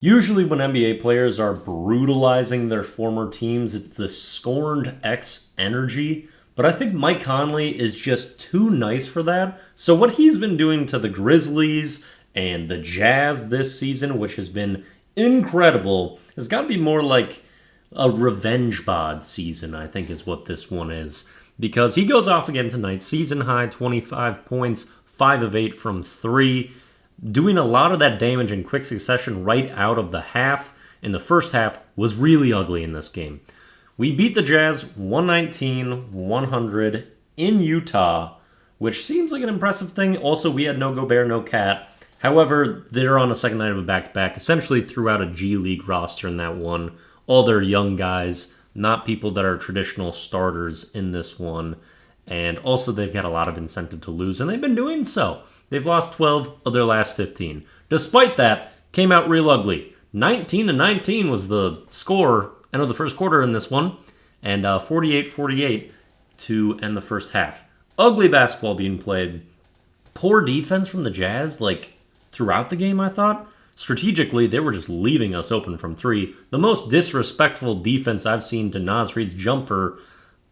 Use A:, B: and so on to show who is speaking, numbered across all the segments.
A: Usually, when NBA players are brutalizing their former teams, it's the scorned X energy. But I think Mike Conley is just too nice for that. So, what he's been doing to the Grizzlies and the Jazz this season, which has been incredible, has got to be more like a revenge bod season, I think is what this one is. Because he goes off again tonight, season high 25 points, 5 of 8 from 3, doing a lot of that damage in quick succession right out of the half. In the first half was really ugly in this game. We beat the Jazz 119-100 in Utah, which seems like an impressive thing. Also, we had no Gobert, no Cat. However, they're on a second night of a back-to-back, essentially throughout a G League roster in that one. All their young guys, not people that are traditional starters in this one. And also, they've got a lot of incentive to lose, and they've been doing so. They've lost 12 of their last 15. Despite that, came out real ugly. 19-19 was the score end of the first quarter in this one, and 48-48 to end the first half. Ugly basketball being played. Poor defense from the Jazz, throughout the game, I thought. Strategically, they were just leaving us open from three. The most disrespectful defense I've seen to Naz Reid's jumper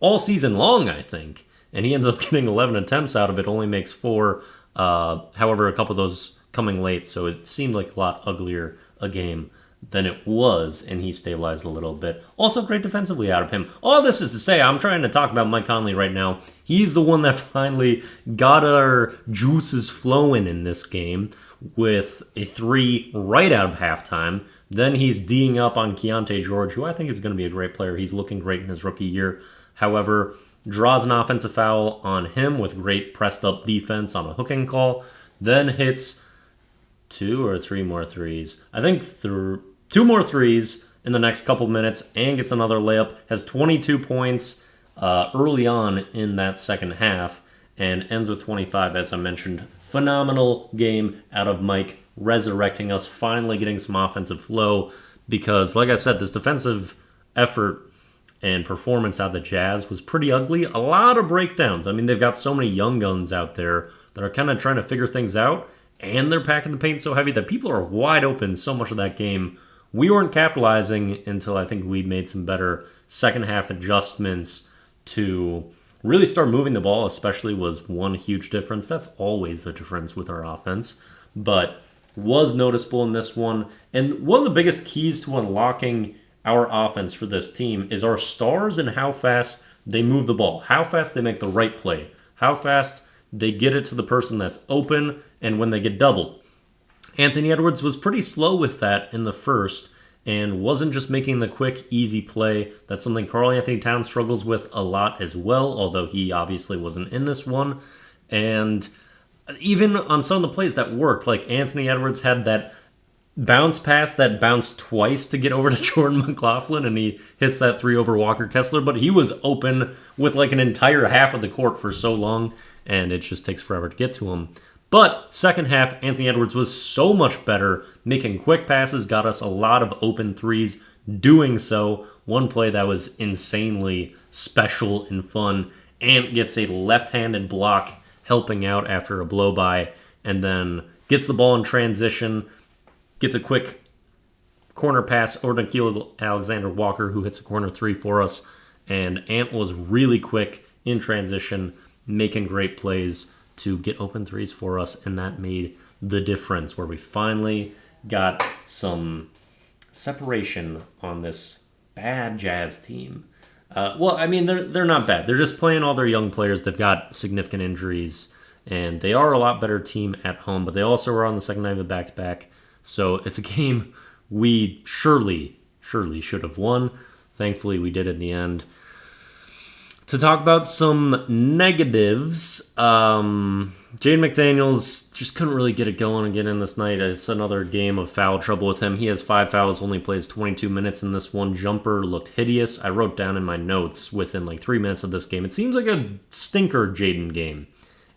A: all season long, I think. And he ends up getting 11 attempts out of it, only makes 4. However, a couple of those coming late, so it seemed like a lot uglier a game than it was, and he stabilized a little bit. Also, great defensively out of him. All this is to say, I'm trying to talk about Mike Conley right now. He's the one that finally got our juices flowing in this game with a 3 right out of halftime. Then he's D'ing up on Keontae George, who I think is going to be a great player. He's looking great in his rookie year. However, draws an offensive foul on him with great pressed up defense on a hooking call, then hits 2 or 3 more threes. I think 2 more threes in the next couple minutes and gets another layup, has 22 points early on in that second half, and ends with 25, as I mentioned. Phenomenal game out of Mike, resurrecting us, finally getting some offensive flow, because, like I said, this defensive effort and performance out of the Jazz was pretty ugly. A lot of breakdowns. I mean, they've got so many young guns out there that are kind of trying to figure things out, and they're packing the paint so heavy that people are wide open so much of that game. We weren't capitalizing until I think we made some better second half adjustments to really start moving the ball, especially was one huge difference. That's always the difference with our offense, but was noticeable in this one. And one of the biggest keys to unlocking our offense for this team is our stars and how fast they move the ball, how fast they make the right play, how fast they get it to the person that's open, and when they get doubled. Anthony Edwards was pretty slow with that in the first and wasn't just making the quick, easy play. That's something Karl Anthony Towns struggles with a lot as well, although he obviously wasn't in this one. And even on some of the plays that worked, like Anthony Edwards had that bounce pass that bounced twice to get over to Jordan McLaughlin, and he hits that 3 over Walker Kessler, but he was open with an entire half of the court for so long, and it just takes forever to get to him. But second half, Anthony Edwards was so much better, making quick passes, got us a lot of open threes, doing so. One play that was insanely special and fun, Ant gets a left-handed block helping out after a blow-by, and then gets the ball in transition, gets a quick corner pass over to Nikhil Alexander-Walker, who hits a corner 3 for us. And Ant was really quick in transition, making great plays to get open threes for us. And that made the difference, where we finally got some separation on this bad Jazz team. They're not bad. They're just playing all their young players. They've got significant injuries, and they are a lot better team at home. But they also are on the second night of the back-to-back. So it's a game we surely should have won. Thankfully, we did in the end. To talk about some negatives, Jaden McDaniels just couldn't really get it going again in this night. It's another game of foul trouble with him. He has 5 fouls, only plays 22 minutes in this one. Jumper looked hideous. I wrote down in my notes within 3 minutes of this game, it seems like a stinker Jaden game.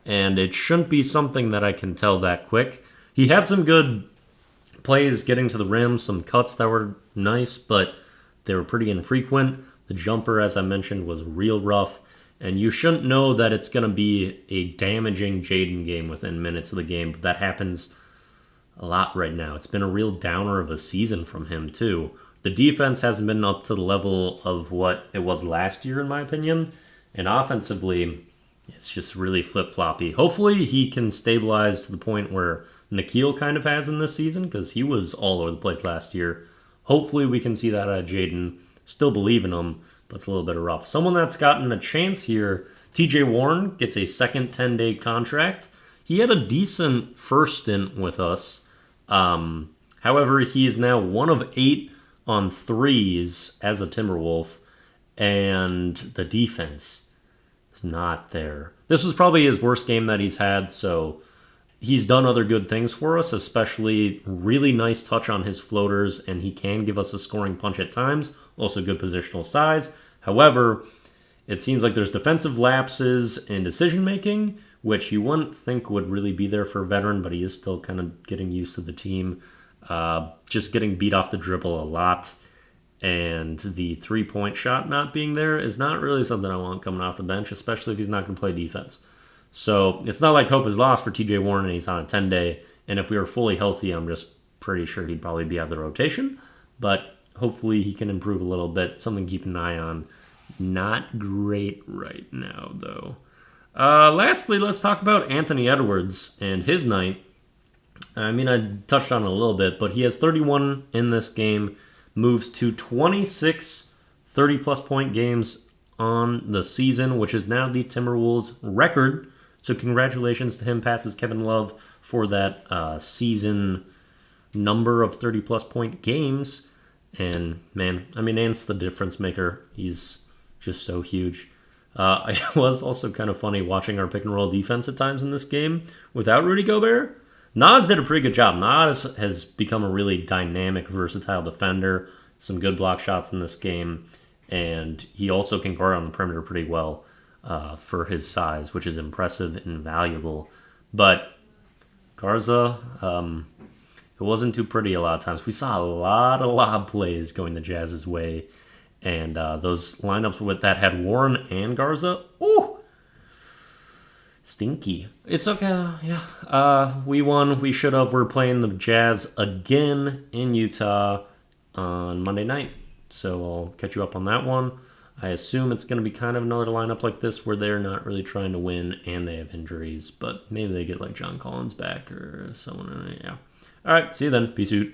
A: And it shouldn't be something that I can tell that quick. He had some good plays getting to the rim, some cuts that were nice, but they were pretty infrequent. The jumper, as I mentioned, was real rough, and you shouldn't know that it's going to be a damaging Jaden game within minutes of the game, but that happens a lot right now. It's been a real downer of a season from him, too. The defense hasn't been up to the level of what it was last year, in my opinion. And offensively, it's just really flip-floppy. Hopefully, he can stabilize to the point where Nikhil kind of has in this season, because he was all over the place last year. Hopefully, we can see that out of Jaden. Still believe in him, but it's a little bit rough. Someone that's gotten a chance here, TJ Warren, gets a second 10-day contract. He had a decent first stint with us. However, he is now 1 of 8 on threes as a Timberwolf, and the defense is not there. This was probably his worst game that he's had, so he's done other good things for us, especially really nice touch on his floaters, and he can give us a scoring punch at times. Also good positional size. However, it seems like there's defensive lapses in decision-making, which you wouldn't think would really be there for a veteran, but he is still kind of getting used to the team. Just getting beat off the dribble a lot, and the three-point shot not being there is not really something I want coming off the bench, especially if he's not going to play defense. So it's not like hope is lost for TJ Warren, and he's on a 10-day, and if we were fully healthy, I'm just pretty sure he'd probably be out of the rotation, but hopefully he can improve a little bit. Something to keep an eye on. Not great right now, though. Lastly, let's talk about Anthony Edwards and his night. I mean, I touched on it a little bit, but he has 31 in this game, moves to 26 30-plus point games on the season, which is now the Timberwolves record. So congratulations to him, passes Kevin Love for that season number of 30-plus point games. And, man, I mean, Ant's the difference maker. He's just so huge. It was also kind of funny watching our pick-and-roll defense at times in this game without Rudy Gobert. Nas did a pretty good job. Nas has become a really dynamic, versatile defender. Some good block shots in this game. And he also can guard on the perimeter pretty well for his size, which is impressive and valuable. But Garza, it wasn't too pretty a lot of times. We saw a lot of lob plays going the Jazz's way. And those lineups with that had Warren and Garza, ooh, stinky. It's okay, yeah. We won. We should have. We're playing the Jazz again in Utah on Monday night. So I'll catch you up on that one. I assume it's going to be kind of another lineup like this where they're not really trying to win and they have injuries. But maybe they get like John Collins back or someone. Yeah. All right, see you then. Peace out.